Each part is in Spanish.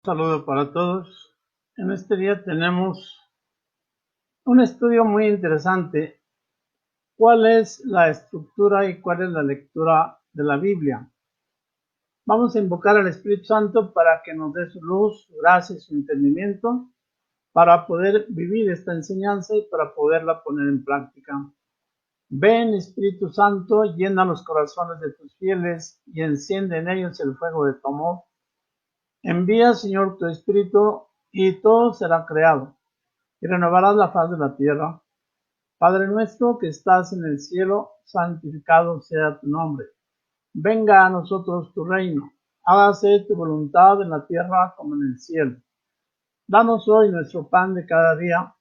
Saludo para todos. En este día tenemos un estudio muy interesante. ¿Cuál es la estructura y cuál es la lectura de la Biblia? Vamos a invocar al Espíritu Santo para que nos dé su luz, su gracia y su entendimiento para poder vivir esta enseñanza y para poderla poner en práctica. Ven, Espíritu Santo, llena los corazones de tus fieles y enciende en ellos el fuego de tu amor. Envía, Señor, tu Espíritu y todo será creado y renovarás la faz de la tierra. Padre nuestro que estás en el cielo, santificado sea tu nombre. Venga a nosotros tu reino. Hágase tu voluntad en la tierra como en el cielo. Danos hoy nuestro pan de cada día.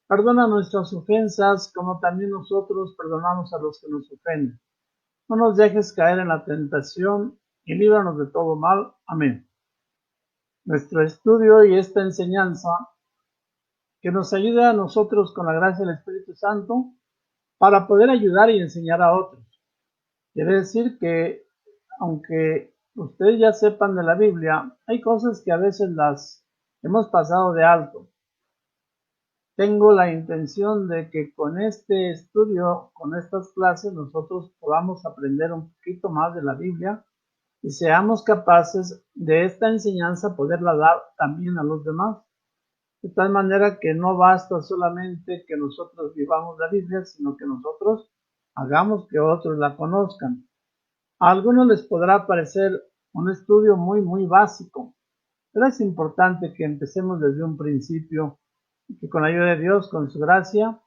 Perdona nuestras ofensas como también nosotros perdonamos a los que nos ofenden. No nos dejes caer en la tentación y líbranos de todo mal. Amén. Nuestro estudio y esta enseñanza que nos ayude a nosotros con la gracia del Espíritu Santo para poder ayudar y enseñar a otros. Quiere decir que, aunque ustedes ya sepan de la Biblia, hay cosas que a veces las hemos pasado de alto. Tengo la intención de que con este estudio, con estas clases, nosotros podamos aprender un poquito más de la Biblia y seamos capaces de esta enseñanza poderla dar también a los demás. De tal manera que no basta solamente que nosotros vivamos la Biblia, sino que nosotros hagamos que otros la conozcan. A algunos les podrá parecer un estudio muy básico, pero es importante que empecemos desde un principio y que con la ayuda de Dios, con su gracia,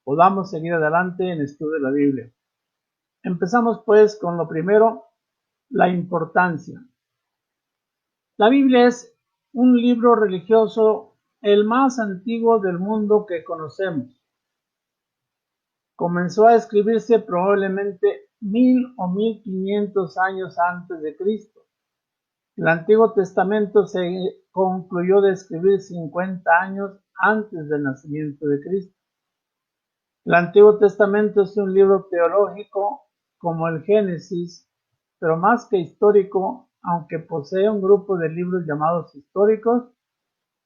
podamos seguir adelante en el estudio de la Biblia. Empezamos pues con lo primero, la importancia. La Biblia es un libro religioso el más antiguo del mundo que conocemos. Comenzó a escribirse probablemente 1000 o 1500 años antes de Cristo. El Antiguo Testamento se concluyó de escribir 50 años antes del nacimiento de Cristo. El Antiguo Testamento es un libro teológico como el Génesis, pero más que histórico, aunque posee un grupo de libros llamados históricos,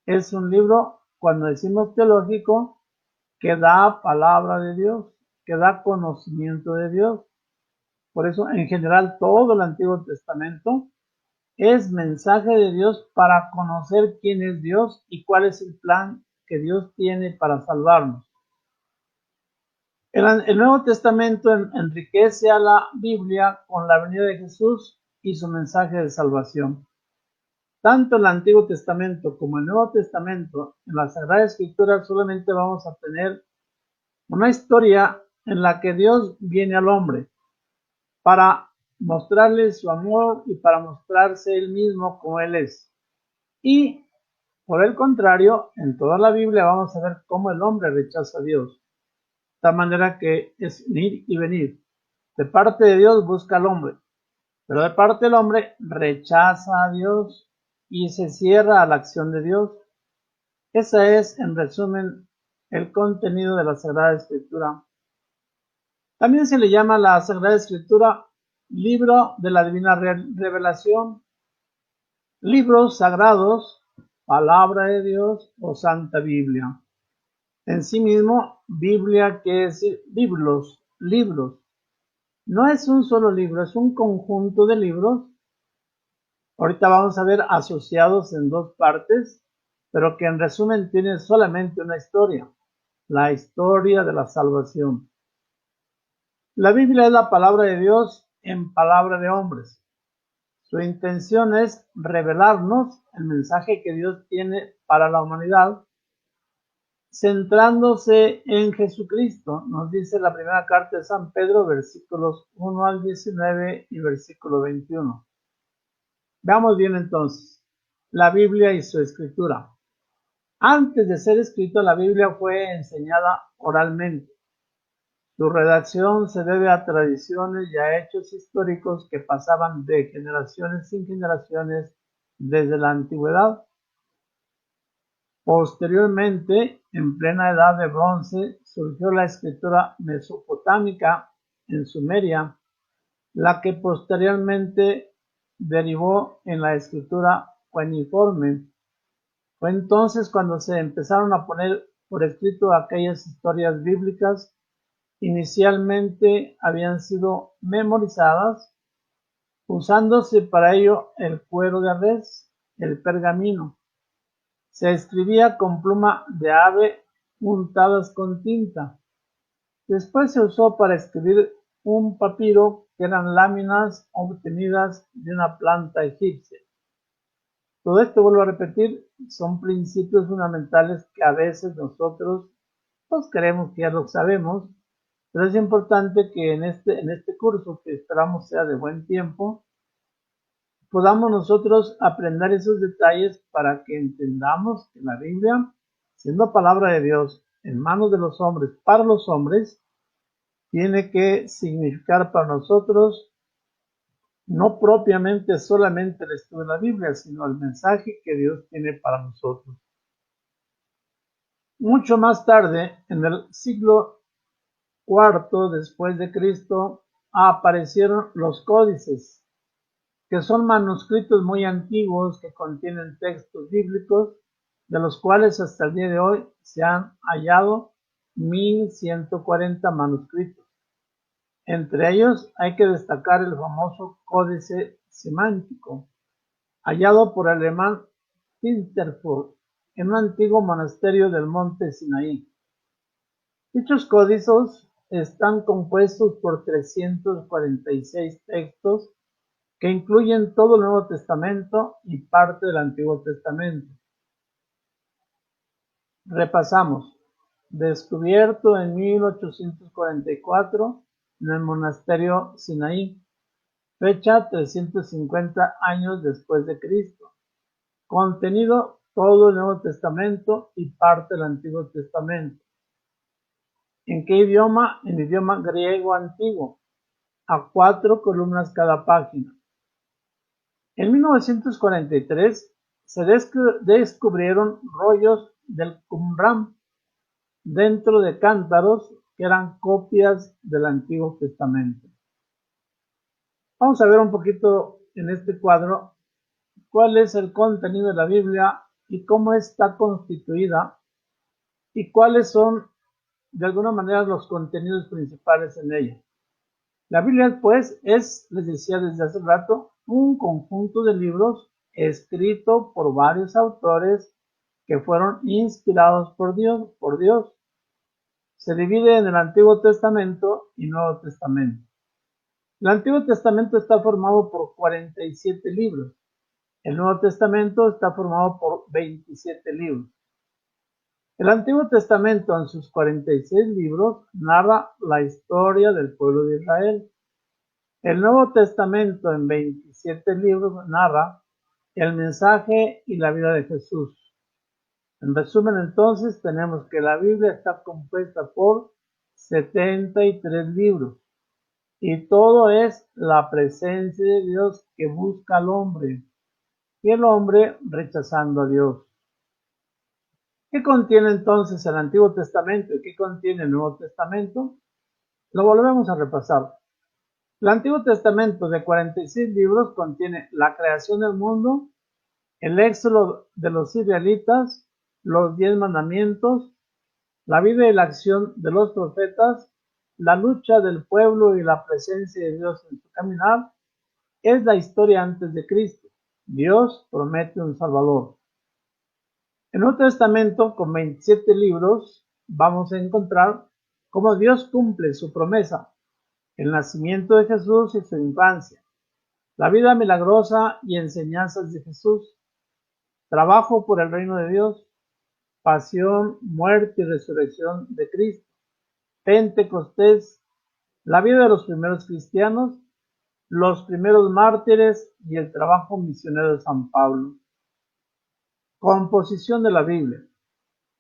es un libro, cuando decimos teológico, que da palabra de Dios, que da conocimiento de Dios. Por eso, en general, todo el Antiguo Testamento es mensaje de Dios para conocer quién es Dios y cuál es el plan que Dios tiene para salvarnos. El Nuevo Testamento enriquece a la Biblia con la venida de Jesús y su mensaje de salvación. Tanto el Antiguo Testamento como el Nuevo Testamento, en la Sagrada Escritura solamente vamos a tener una historia en la que Dios viene al hombre para mostrarle su amor y para mostrarse él mismo como él es. Y por el contrario, en toda la Biblia vamos a ver cómo el hombre rechaza a Dios. De tal manera que es ir y venir. De parte de Dios busca al hombre, pero de parte del hombre rechaza a Dios y se cierra a la acción de Dios. Ese es, en resumen, el contenido de la Sagrada Escritura. También se le llama la Sagrada Escritura libro de la divina revelación, libros sagrados, palabra de Dios o Santa Biblia. En sí mismo, Biblia quiere decir libros. No es un solo libro, es un conjunto de libros. Ahorita vamos a ver asociados en dos partes, pero que en resumen tienen solamente una historia, la historia de la salvación. La Biblia es la palabra de Dios en palabra de hombres. Su intención es revelarnos el mensaje que Dios tiene para la humanidad, centrándose en Jesucristo. Nos dice la primera carta de San Pedro, versículos 1 al 19 y versículo 21. Veamos bien entonces la Biblia y su escritura. Antes de ser escrita, la Biblia fue enseñada oralmente. Su redacción se debe a tradiciones y a hechos históricos que pasaban de generaciones en generaciones desde la antigüedad. Posteriormente, en plena edad de bronce, surgió la escritura mesopotámica en Sumeria, la que posteriormente derivó en la escritura cuneiforme, Fue entonces cuando se empezaron a poner por escrito aquellas historias bíblicas. Inicialmente habían sido memorizadas, usándose para ello el cuero de res, el pergamino. Se escribía con pluma de ave untadas con tinta. Después se usó para escribir un papiro, que eran láminas obtenidas de una planta egipcia. Todo esto, vuelvo a repetir, son principios fundamentales que a veces nosotros creemos que ya lo sabemos, pero es importante que en este curso, que esperamos sea de buen tiempo, podamos nosotros aprender esos detalles para que entendamos que la Biblia, siendo palabra de Dios en manos de los hombres, para los hombres, tiene que significar para nosotros no propiamente solamente el estudio de la Biblia, sino el mensaje que Dios tiene para nosotros. Mucho más tarde, en el siglo IV después de Cristo, aparecieron los códices, que son manuscritos muy antiguos que contienen textos bíblicos, de los cuales hasta el día de hoy se han hallado 1140 manuscritos. Entre ellos hay que destacar el famoso Códice Semántico, hallado por el alemán Winterthur en un antiguo monasterio del monte Sinaí. Dichos códices están compuestos por 346 textos que incluyen todo el Nuevo Testamento y parte del Antiguo Testamento. Repasamos. Descubierto en 1844 en el monasterio Sinaí, fecha 350 años después de Cristo. Contenido todo el Nuevo Testamento y parte del Antiguo Testamento. ¿En qué idioma? En idioma griego antiguo, a 4 columnas cada página. En 1943 se descubrieron rollos del Qumran dentro de cántaros que eran copias del Antiguo Testamento. Vamos a ver un poquito en este cuadro cuál es el contenido de la Biblia y cómo está constituida y cuáles son de alguna manera los contenidos principales en ella. La Biblia, pues, es, les decía desde hace rato, un conjunto de libros escrito por varios autores que fueron inspirados por Dios. Se divide en el Antiguo Testamento y Nuevo Testamento. El Antiguo Testamento está formado por 47 libros. El Nuevo Testamento está formado por 27 libros. El Antiguo Testamento, en sus 46 libros, narra la historia del pueblo de Israel. El Nuevo Testamento, en 27 libros, narra el mensaje y la vida de Jesús. En resumen, entonces, tenemos que la Biblia está compuesta por 73 libros y todo es la presencia de Dios que busca al hombre y el hombre rechazando a Dios. ¿Qué contiene entonces el Antiguo Testamento y qué contiene el Nuevo Testamento? Lo volvemos a repasar. El Antiguo Testamento de 46 libros contiene la creación del mundo, el éxodo de los israelitas, los 10 mandamientos, la vida y la acción de los profetas, la lucha del pueblo y la presencia de Dios en su caminar. Es la historia antes de Cristo. Dios promete un Salvador. En el Nuevo Testamento, con 27 libros, vamos a encontrar cómo Dios cumple su promesa, el nacimiento de Jesús y su infancia, la vida milagrosa y enseñanzas de Jesús, trabajo por el reino de Dios, pasión, muerte y resurrección de Cristo, Pentecostés, la vida de los primeros cristianos, los primeros mártires y el trabajo misionero de San Pablo. Composición de la Biblia.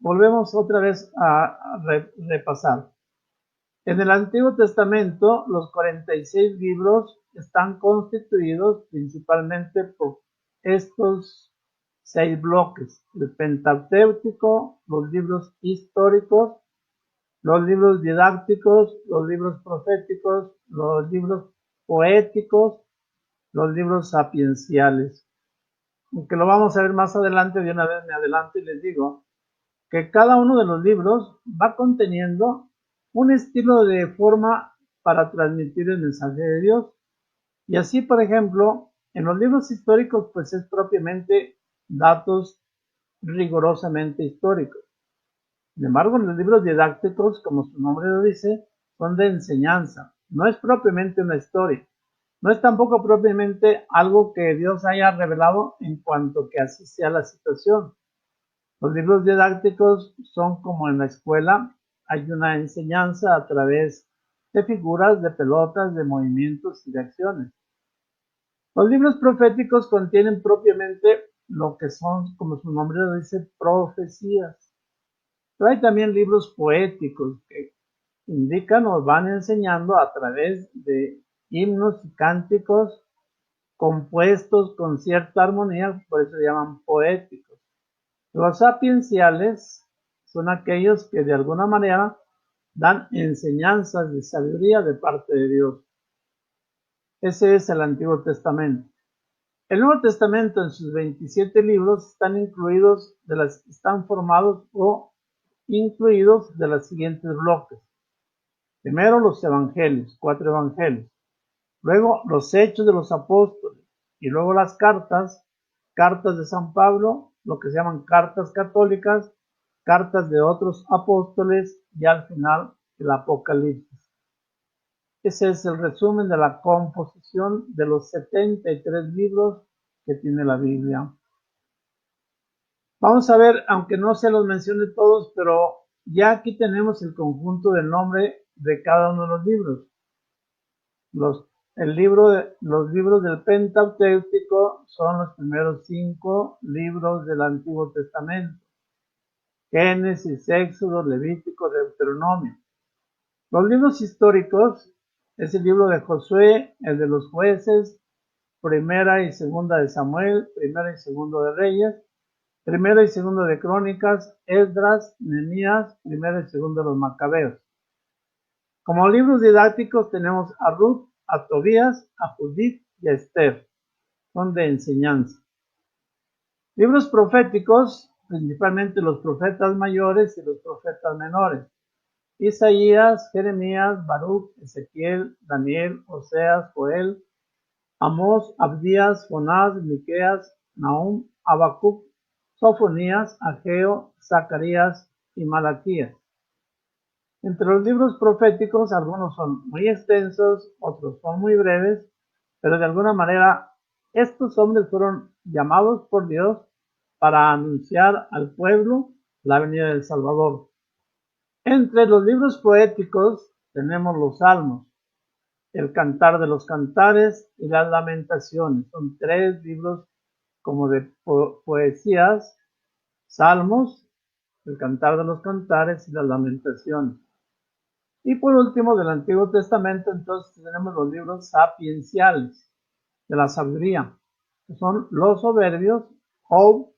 Volvemos otra vez a repasar. En el Antiguo Testamento, los 46 libros están constituidos principalmente por estos 6 bloques: el Pentateuco, los libros históricos, los libros didácticos, los libros proféticos, los libros poéticos, los libros sapienciales. que lo vamos a ver más adelante, de una vez me adelanto y les digo que cada uno de los libros va conteniendo un estilo de forma para transmitir el mensaje de Dios. Y así, por ejemplo, en los libros históricos, pues es propiamente datos rigurosamente históricos. Sin embargo, en los libros didácticos, como su nombre lo dice, son de enseñanza. No es propiamente una historia. No es tampoco propiamente algo que Dios haya revelado en cuanto que así sea la situación. Los libros didácticos son como en la escuela, hay una enseñanza a través de figuras, de pelotas, de movimientos y de acciones. Los libros proféticos contienen propiamente lo que son, como su nombre lo dice, profecías. Pero hay también libros poéticos que indican o van enseñando a través de himnos y cánticos compuestos con cierta armonía, por eso se llaman poéticos. Los sapienciales son aquellos que de alguna manera dan enseñanzas de sabiduría de parte de Dios. Ese es el Antiguo Testamento. El Nuevo Testamento en sus 27 libros están formados o incluidos de los siguientes bloques. Primero los evangelios, 4 evangelios. Luego los hechos de los apóstoles. Y luego las cartas de San Pablo, lo que se llaman cartas católicas, cartas de otros apóstoles y al final el Apocalipsis. Ese es el resumen de la composición de los 73 libros que tiene la Biblia. Vamos a ver, aunque no se los mencione todos, pero ya aquí tenemos el conjunto del nombre de cada uno de los libros. Los libros del Pentateuco son los primeros 5 libros del Antiguo Testamento. Génesis, Éxodo, Levítico, Deuteronomio. Los libros históricos es el libro de Josué, el de los jueces, primera y segunda de Samuel, primera y segunda de Reyes, primera y segunda de Crónicas, Esdras, Nehemías, primera y segunda de los Macabeos. Como libros didácticos tenemos a Ruth, a Tobías, a Judith y a Esther. Son de enseñanza. Libros proféticos, principalmente los profetas mayores y los profetas menores. Isaías, Jeremías, Baruch, Ezequiel, Daniel, Oseas, Joel, Amós, Abdías, Jonás, Miqueas, Nahum, Habacuc, Sofonías, Ageo, Zacarías y Malaquías. Entre los libros proféticos, algunos son muy extensos, otros son muy breves, pero de alguna manera estos hombres fueron llamados por Dios para anunciar al pueblo la venida del Salvador. Entre los libros poéticos tenemos los Salmos, el Cantar de los Cantares y las Lamentaciones. Son 3 libros como de poesías, Salmos, el Cantar de los Cantares y las Lamentaciones. Y por último, del Antiguo Testamento, entonces tenemos los libros sapienciales de la sabiduría, que son los Soberbios, Job,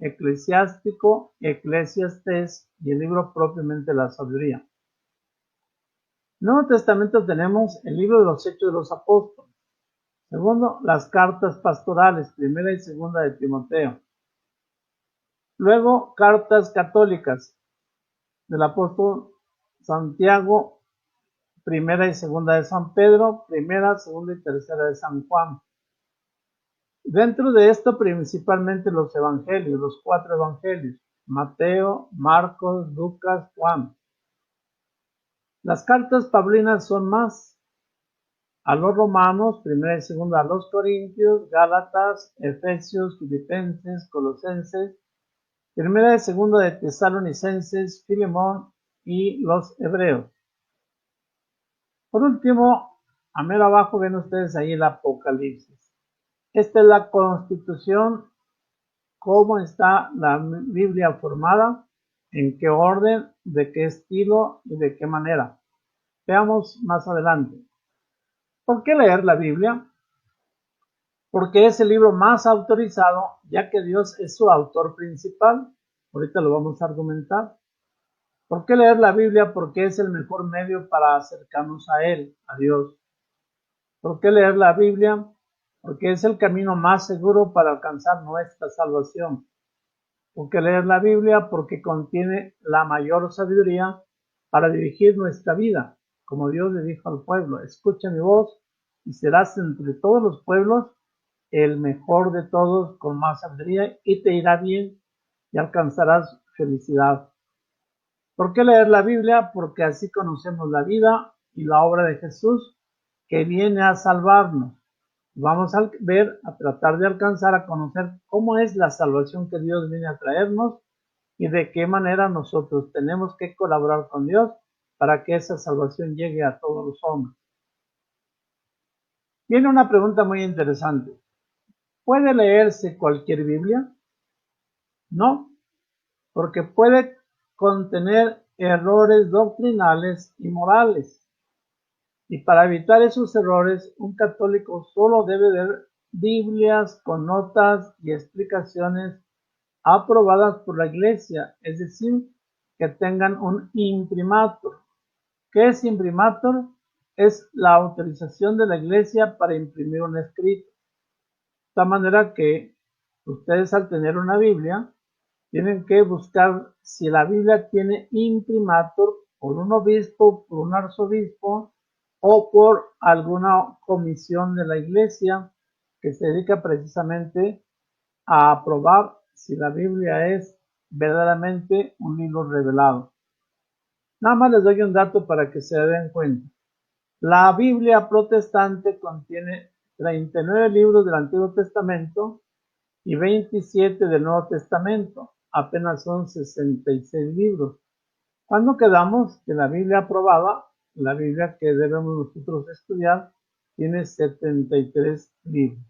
Eclesiástico, Eclesiastés y el libro propiamente de la sabiduría. En el Nuevo Testamento tenemos el libro de los Hechos de los Apóstoles. Segundo, las cartas pastorales, primera y segunda de Timoteo. Luego, cartas católicas del apóstol Santiago, primera y segunda de San Pedro, primera, segunda y tercera de San Juan. Dentro de esto, principalmente los evangelios, los 4 evangelios, Mateo, Marcos, Lucas, Juan. Las cartas paulinas son más: a los romanos, primera y segunda a los corintios, Gálatas, Efesios, Filipenses, Colosenses, primera y segunda de Tesalonicenses, Filemón y los hebreos. Por último, a mero abajo ven ustedes ahí el Apocalipsis. Esta es la constitución, cómo está la Biblia formada, en qué orden, de qué estilo y de qué manera. Veamos más adelante. ¿Por qué leer la Biblia? Porque es el libro más autorizado, ya que Dios es su autor principal. Ahorita lo vamos a argumentar. ¿Por qué leer la Biblia? Porque es el mejor medio para acercarnos a Él, a Dios. ¿Por qué leer la Biblia? porque es el camino más seguro para alcanzar nuestra salvación. Porque leer la Biblia, porque contiene la mayor sabiduría para dirigir nuestra vida, como Dios le dijo al pueblo: escucha mi voz y serás entre todos los pueblos el mejor de todos, con más sabiduría, y te irá bien y alcanzarás felicidad. ¿Por qué leer la Biblia? Porque así conocemos la vida y la obra de Jesús, que viene a salvarnos. Vamos a ver, a tratar de alcanzar a conocer cómo es la salvación que Dios viene a traernos y de qué manera nosotros tenemos que colaborar con Dios para que esa salvación llegue a todos los hombres. Viene una pregunta muy interesante. ¿Puede leerse cualquier Biblia? No, porque puede contener errores doctrinales y morales. Y para evitar esos errores, un católico solo debe ver Biblias con notas y explicaciones aprobadas por la Iglesia, es decir, que tengan un imprimatur. ¿Qué es imprimatur? Es la autorización de la Iglesia para imprimir un escrito. De esta manera que ustedes, al tener una Biblia, tienen que buscar si la Biblia tiene imprimatur por un obispo, por un arzobispo o por alguna comisión de la Iglesia que se dedica precisamente a aprobar si la Biblia es verdaderamente un libro revelado. Nada más les doy un dato para que se den cuenta. La Biblia protestante contiene 39 libros del Antiguo Testamento y 27 del Nuevo Testamento. Apenas son 66 libros. Cuando quedamos que la Biblia aprobada, la Biblia que debemos nosotros estudiar, tiene 73 libros.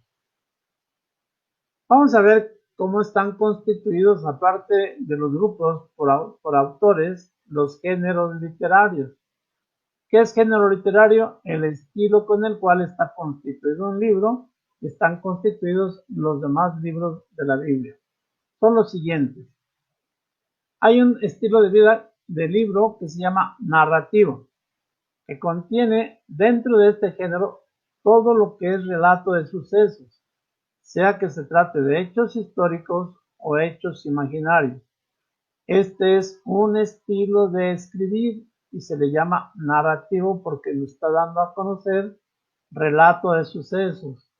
Vamos a ver cómo están constituidos, aparte de los grupos por autores, los géneros literarios. ¿Qué es género literario? El estilo con el cual está constituido un libro. Están constituidos los demás libros de la Biblia. Son los siguientes. Hay un estilo de vida de libro que se llama narrativo, que contiene dentro de este género todo lo que es relato de sucesos, sea que se trate de hechos históricos o hechos imaginarios. Este es un estilo de escribir y se le llama narrativo porque lo está dando a conocer relato de sucesos,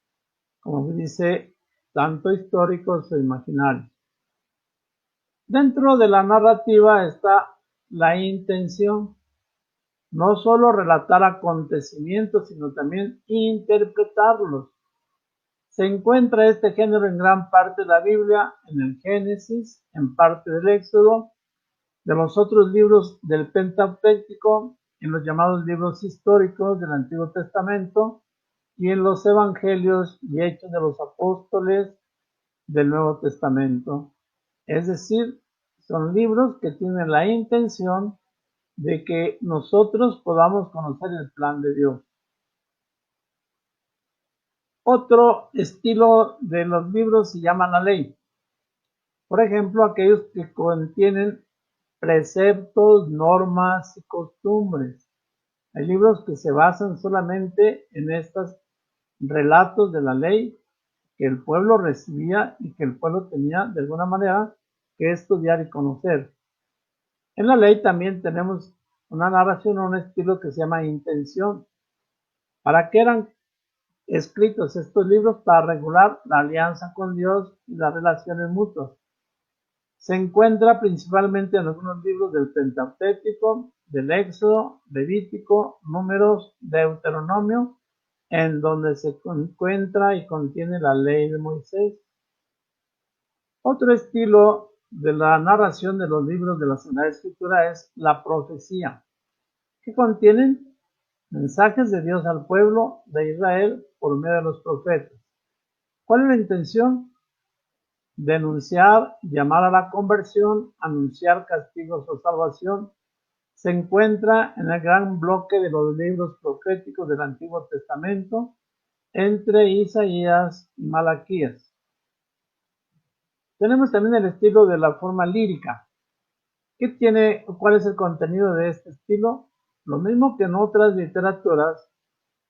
como dice, tanto históricos o imaginarios. Dentro de la narrativa está la intención, no solo relatar acontecimientos, sino también interpretarlos. Se encuentra este género en gran parte de la Biblia, en el Génesis, en parte del Éxodo, de los otros libros del Pentateuco, en los llamados libros históricos del Antiguo Testamento y en los Evangelios y Hechos de los Apóstoles del Nuevo Testamento. Es decir, son libros que tienen la intención de que nosotros podamos conocer el plan de Dios. Otro estilo de los libros se llama la ley. Por ejemplo, aquellos que contienen preceptos, normas y costumbres. Hay libros que se basan solamente en estos relatos de la ley que el pueblo recibía y que el pueblo tenía de alguna manera que estudiar y conocer. En la ley también tenemos una narración o un estilo que se llama intención. ¿Para qué eran escritos estos libros? Para regular la alianza con Dios y las relaciones mutuas. Se encuentra principalmente en algunos libros del Pentateuco, del Éxodo, Levítico, Números, Deuteronomio, en donde se encuentra y contiene la ley de Moisés. Otro estilo de la narración de los libros de la Sagrada Escritura es la profecía, que contienen mensajes de Dios al pueblo de Israel por medio de los profetas. ¿Cuál es la intención? Denunciar, llamar a la conversión, anunciar castigos o salvación. Se encuentra en el gran bloque de los libros proféticos del Antiguo Testamento, entre Isaías y Malaquías. Tenemos también el estilo de la forma lírica. ¿Cuál es el contenido de este estilo? Lo mismo que en otras literaturas,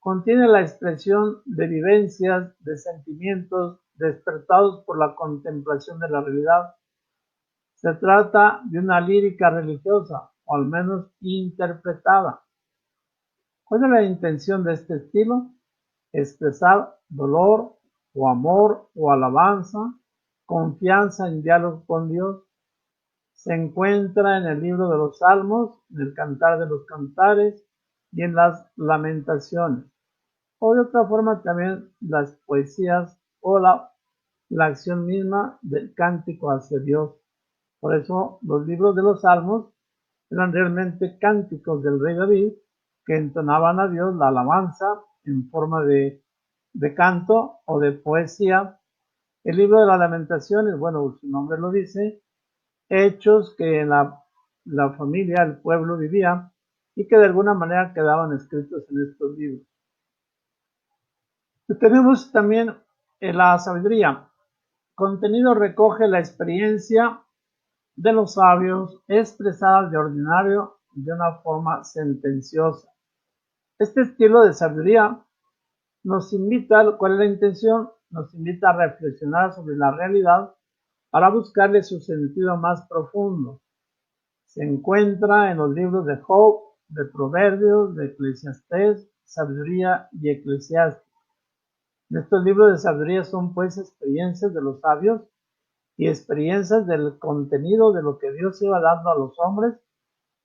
contiene la expresión de vivencias, de sentimientos despertados por la contemplación de la realidad. Se trata de una lírica religiosa, o al menos interpretada. ¿Cuál es la intención de este estilo? Expresar dolor o amor o alabanza, confianza en diálogo con Dios. Se encuentra en el libro de los Salmos, en el Cantar de los Cantares y en las Lamentaciones. O de otra forma también las poesías o la acción misma del cántico hacia Dios. Por eso los libros de los Salmos eran realmente cánticos del rey David que entonaban a Dios la alabanza en forma de canto o de poesía. El libro de las Lamentaciones, bueno, su nombre lo dice, hechos que en la familia, el pueblo vivía y que de alguna manera quedaban escritos en estos libros. Tenemos también la sabiduría. Contenido recoge la experiencia de los sabios expresada de ordinario de una forma sentenciosa. Este estilo de sabiduría nos invita, ¿cuál es la intención? Nos invita a reflexionar sobre la realidad para buscarle su sentido más profundo. Se encuentra en los libros de Job, de Proverbios, de Eclesiastés, Sabiduría y Eclesiásticos. Estos libros de sabiduría son pues experiencias de los sabios y experiencias del contenido de lo que Dios iba dando a los hombres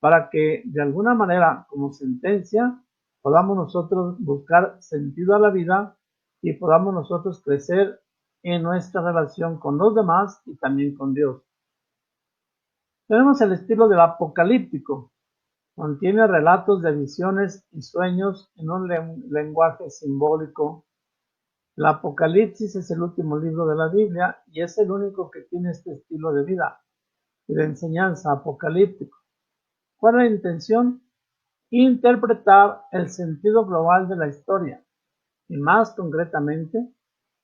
para que de alguna manera, como sentencia, podamos nosotros buscar sentido a la vida y podamos nosotros crecer en nuestra relación con los demás y también con Dios. Tenemos el estilo del apocalíptico. Contiene relatos de visiones y sueños en un lenguaje simbólico. El Apocalipsis es el último libro de la Biblia y es el único que tiene este estilo de vida y de enseñanza apocalíptico. ¿Cuál es la intención? Interpretar el sentido global de la historia y más concretamente,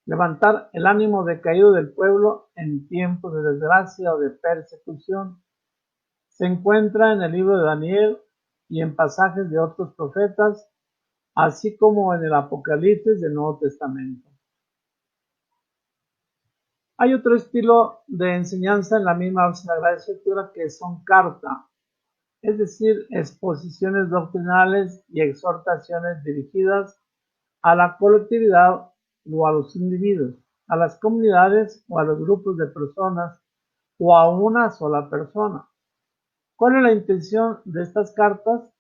levantar el ánimo decaído del pueblo en tiempos de desgracia o de persecución. Se encuentra en el libro de Daniel y en pasajes de otros profetas, así como en el Apocalipsis del Nuevo Testamento. Hay otro estilo de enseñanza en la misma Sagrada Escritura que son cartas, es decir, exposiciones doctrinales y exhortaciones dirigidas a la colectividad o a los individuos, a las comunidades o a los grupos de personas o a una sola persona. ¿Cuál es la intención de estas cartas?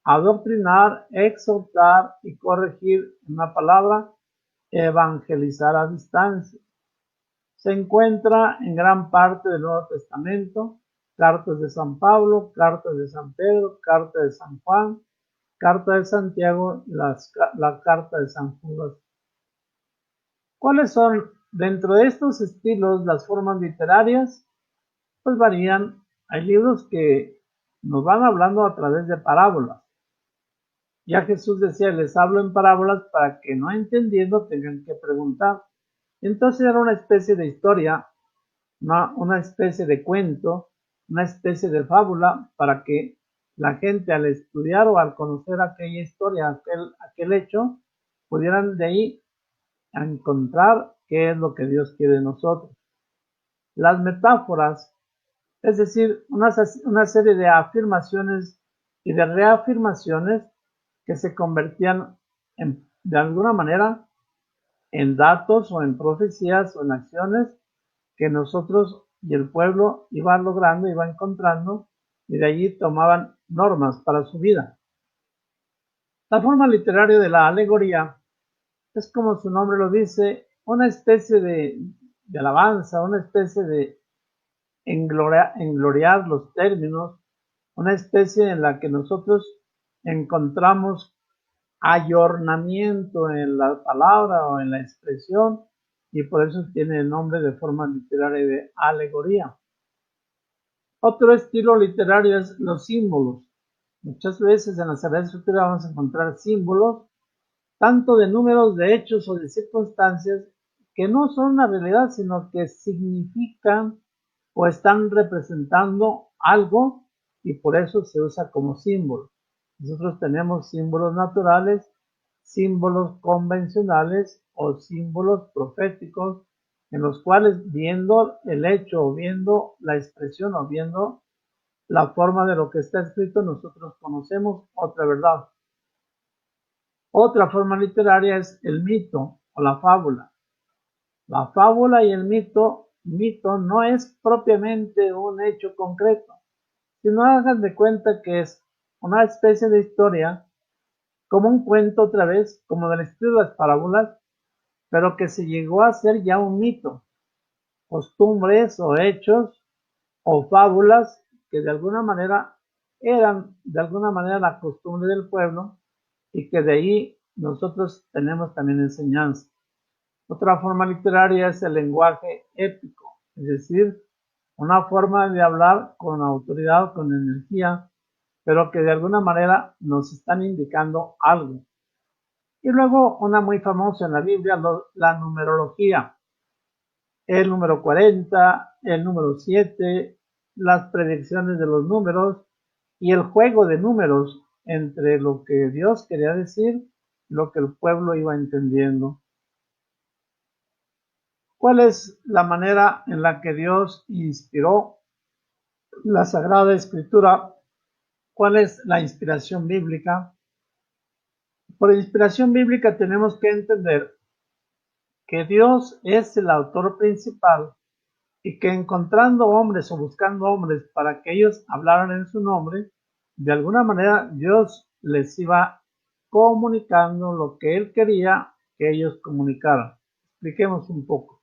Adoctrinar, exhortar y corregir, en una palabra, evangelizar a distancia. Se encuentra en gran parte del Nuevo Testamento, cartas de San Pablo, cartas de San Pedro, carta de San Juan, carta de Santiago y la carta de San Judas. ¿Cuáles son dentro de estos estilos las formas literarias? Pues varían. Hay libros que nos van hablando a través de parábolas. Ya Jesús decía, les hablo en parábolas para que no entendiendo tengan que preguntar. Entonces era una especie de historia, una especie de cuento, una especie de fábula para que la gente al estudiar o al conocer aquella historia, aquel hecho, pudieran de ahí encontrar qué es lo que Dios quiere de nosotros. Las metáforas, es decir, una serie de afirmaciones y de reafirmaciones que se convertían de alguna manera en datos o en profecías o en acciones que nosotros y el pueblo iban logrando, iban encontrando y de allí tomaban normas para su vida. La forma literaria de la alegoría es, como su nombre lo dice, una especie de alabanza, una especie de engloriar los términos, una especie en la que nosotros encontramos ayornamiento en la palabra o en la expresión y por eso tiene el nombre de forma literaria de alegoría. Otro estilo literario es los símbolos. Muchas veces en la Sagrada Escritura vamos a encontrar símbolos tanto de números, de hechos o de circunstancias que no son una realidad, sino que significan o están representando algo y por eso se usa como símbolo. Nosotros tenemos símbolos naturales, símbolos convencionales o símbolos proféticos en los cuales viendo el hecho o viendo la expresión o viendo la forma de lo que está escrito nosotros conocemos otra verdad. Otra forma literaria es el mito o la fábula. La fábula y el mito no es propiamente un hecho concreto, sino hagan de cuenta que es una especie de historia, como un cuento otra vez, como del estilo de las parábolas, pero que se llegó a ser ya un mito, costumbres o hechos o fábulas que de alguna manera eran de alguna manera la costumbre del pueblo y que de ahí nosotros tenemos también enseñanza. Otra forma literaria es el lenguaje épico, es decir, una forma de hablar con autoridad, con energía, pero que de alguna manera nos están indicando algo. Y luego una muy famosa en la Biblia, la numerología, el número 40, el número 7, las predicciones de los números y el juego de números entre lo que Dios quería decir y lo que el pueblo iba entendiendo. ¿Cuál es la manera en la que Dios inspiró la Sagrada Escritura? ¿Cuál es la inspiración bíblica? Por inspiración bíblica tenemos que entender que Dios es el autor principal y que encontrando hombres o buscando hombres para que ellos hablaran en su nombre, de alguna manera Dios les iba comunicando lo que Él quería que ellos comunicaran. Expliquemos un poco.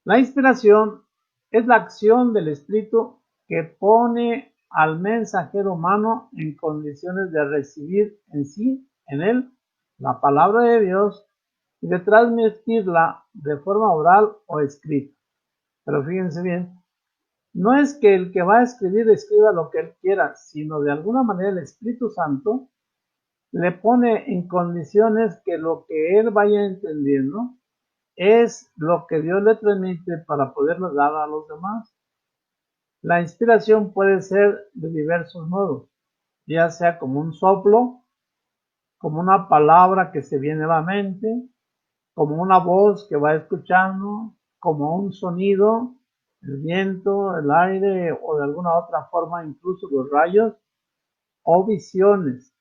La inspiración es la acción del Espíritu que pone al mensajero humano en condiciones de recibir en sí, en él, la palabra de Dios y de transmitirla de forma oral o escrita. Pero fíjense bien, no es que el que va a escribir escriba lo que él quiera, sino de alguna manera el Espíritu Santo le pone en condiciones que lo que él vaya entendiendo es lo que Dios le transmite para poderlo dar a los demás. La inspiración puede ser de diversos modos, ya sea como un soplo, como una palabra que se viene a la mente, como una voz que va escuchando, como un sonido, el viento, el aire o de alguna otra forma incluso los rayos o visiones.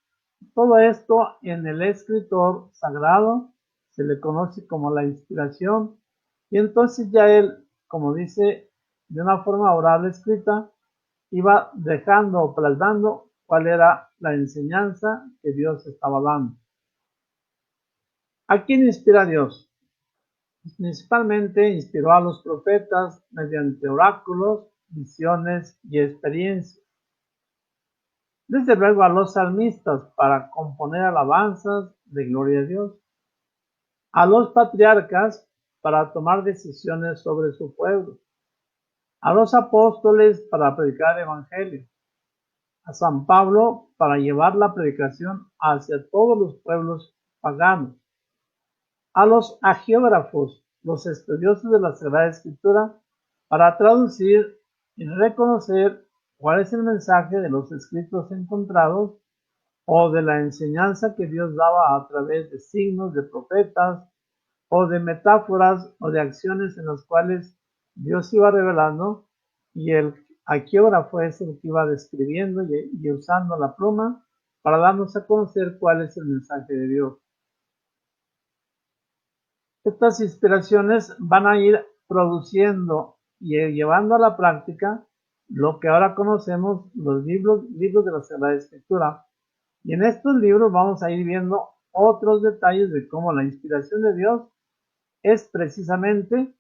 Todo esto en el escritor sagrado se le conoce como la inspiración y entonces ya él, como dice, de una forma oral escrita, iba dejando o plasmando cuál era la enseñanza que Dios estaba dando. ¿A quién inspira Dios? Principalmente inspiró a los profetas mediante oráculos, visiones y experiencias. Desde luego a los salmistas para componer alabanzas de gloria a Dios. A los patriarcas para tomar decisiones sobre su pueblo. A los apóstoles para predicar el evangelio. A San Pablo para llevar la predicación hacia todos los pueblos paganos. A los agiógrafos, los estudiosos de la Sagrada Escritura, para traducir y reconocer cuál es el mensaje de los escritos encontrados o de la enseñanza que Dios daba a través de signos, de profetas, o de metáforas o de acciones en las cuales Dios iba revelando y el agiógrafo es el que iba describiendo y usando la pluma para darnos a conocer cuál es el mensaje de Dios. Estas inspiraciones van a ir produciendo y llevando a la práctica lo que ahora conocemos los libros de la Sagrada Escritura. Y en estos libros vamos a ir viendo otros detalles de cómo la inspiración de Dios es precisamente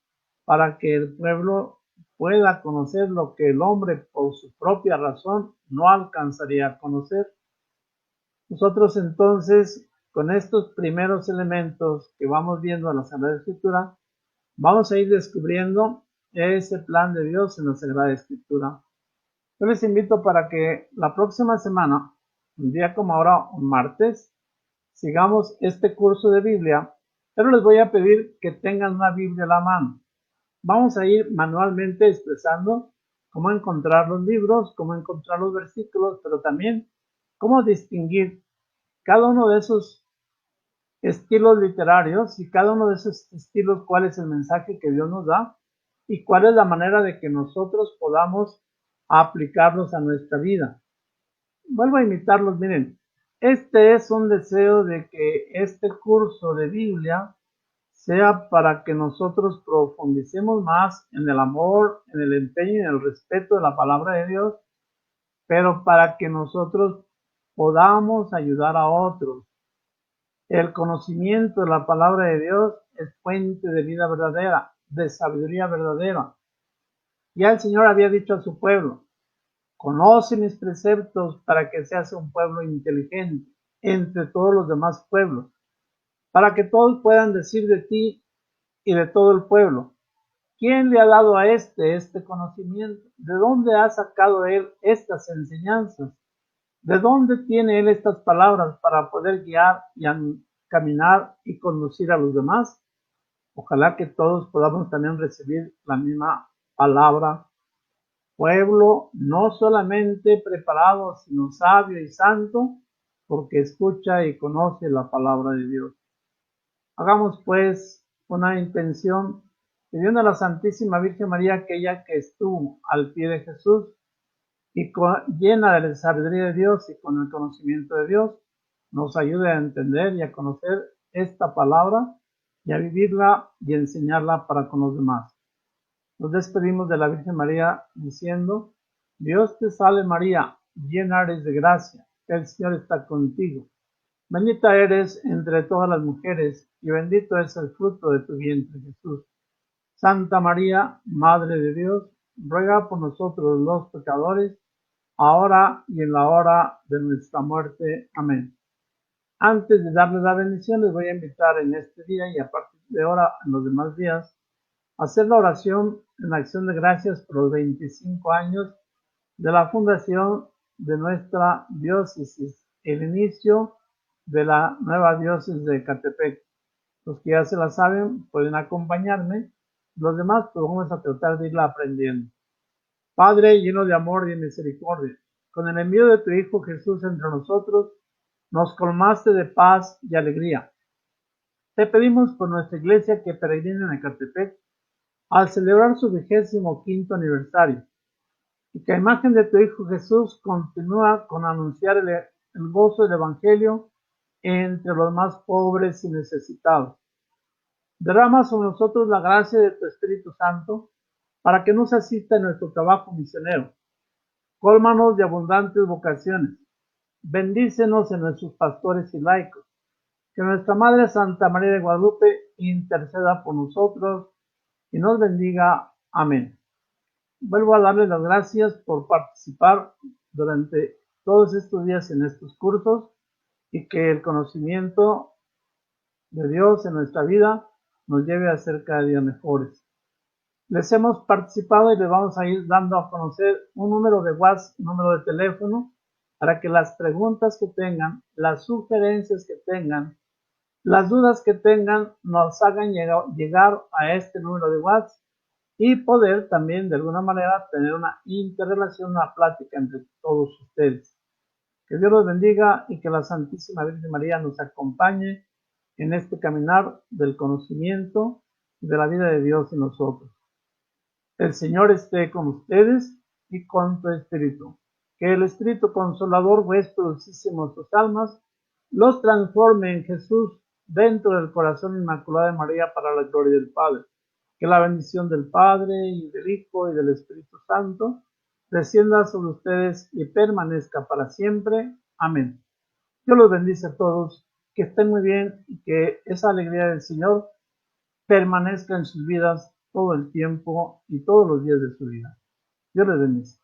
para que el pueblo pueda conocer lo que el hombre por su propia razón no alcanzaría a conocer. Nosotros entonces, con estos primeros elementos que vamos viendo en la Sagrada Escritura, vamos a ir descubriendo ese plan de Dios en la Sagrada Escritura. Yo les invito para que la próxima semana, un día como ahora, un martes, sigamos este curso de Biblia, pero les voy a pedir que tengan una Biblia a la mano. Vamos a ir manualmente expresando cómo encontrar los libros, cómo encontrar los versículos, pero también cómo distinguir cada uno de esos estilos literarios y cada uno de esos estilos cuál es el mensaje que Dios nos da y cuál es la manera de que nosotros podamos aplicarlos a nuestra vida. Vuelvo a invitarlos, miren, este es un deseo de que este curso de Biblia sea para que nosotros profundicemos más en el amor, en el empeño y en el respeto de la palabra de Dios, pero para que nosotros podamos ayudar a otros. El conocimiento de la palabra de Dios es fuente de vida verdadera, de sabiduría verdadera. Ya el Señor había dicho a su pueblo, conoce mis preceptos para que seas un pueblo inteligente entre todos los demás pueblos, para que todos puedan decir de ti y de todo el pueblo, ¿quién le ha dado a este conocimiento? ¿De dónde ha sacado él estas enseñanzas? ¿De dónde tiene él estas palabras para poder guiar y caminar y conducir a los demás? Ojalá que todos podamos también recibir la misma palabra. Pueblo no solamente preparado, sino sabio y santo, porque escucha y conoce la palabra de Dios. Hagamos pues una intención pidiendo a la Santísima Virgen María, aquella que estuvo al pie de Jesús y llena de la sabiduría de Dios y con el conocimiento de Dios, nos ayude a entender y a conocer esta palabra y a vivirla y enseñarla para con los demás. Nos despedimos de la Virgen María diciendo, Dios te salve María, llena eres de gracia, el Señor está contigo. Bendita eres entre todas las mujeres y bendito es el fruto de tu vientre, Jesús. Santa María, Madre de Dios, ruega por nosotros los pecadores, ahora y en la hora de nuestra muerte. Amén. Antes de darles la bendición, les voy a invitar en este día y a partir de ahora en los demás días a hacer la oración en acción de gracias por los 25 años de la fundación de nuestra diócesis, el inicio de la nueva diócesis de Ecatepec. Los que ya se la saben pueden acompañarme, los demás pues vamos a tratar de irla aprendiendo. Padre lleno de amor y de misericordia, con el envío de tu Hijo Jesús entre nosotros, nos colmaste de paz y alegría. Te pedimos por nuestra iglesia que peregrina en Ecatepec al celebrar su 25º aniversario, y que a imagen de tu Hijo Jesús continúa con anunciar el gozo del Evangelio entre los más pobres y necesitados. Derrama sobre nosotros la gracia de tu Espíritu Santo para que nos asista en nuestro trabajo misionero. Cólmanos de abundantes vocaciones. Bendícenos en nuestros pastores y laicos. Que nuestra Madre Santa María de Guadalupe interceda por nosotros y nos bendiga. Amén. Vuelvo a darles las gracias por participar durante todos estos días en estos cursos y que el conocimiento de Dios en nuestra vida nos lleve a ser cada día mejores. Les hemos participado y les vamos a ir dando a conocer un número de WhatsApp, un número de teléfono, para que las preguntas que tengan, las sugerencias que tengan, las dudas que tengan, nos hagan llegar a este número de WhatsApp y poder también de alguna manera tener una interrelación, una plática entre todos ustedes. Que Dios los bendiga y que la Santísima Virgen María nos acompañe en este caminar del conocimiento y de la vida de Dios en nosotros. El Señor esté con ustedes y con tu espíritu. Que el Espíritu Consolador, huésped dulcísimo de sus almas, los transforme en Jesús dentro del corazón inmaculado de María para la gloria del Padre. Que la bendición del Padre y del Hijo y del Espíritu Santo descienda sobre ustedes y permanezca para siempre. Amén. Dios los bendice a todos, que estén muy bien y que esa alegría del Señor permanezca en sus vidas todo el tiempo y todos los días de su vida. Dios les bendice.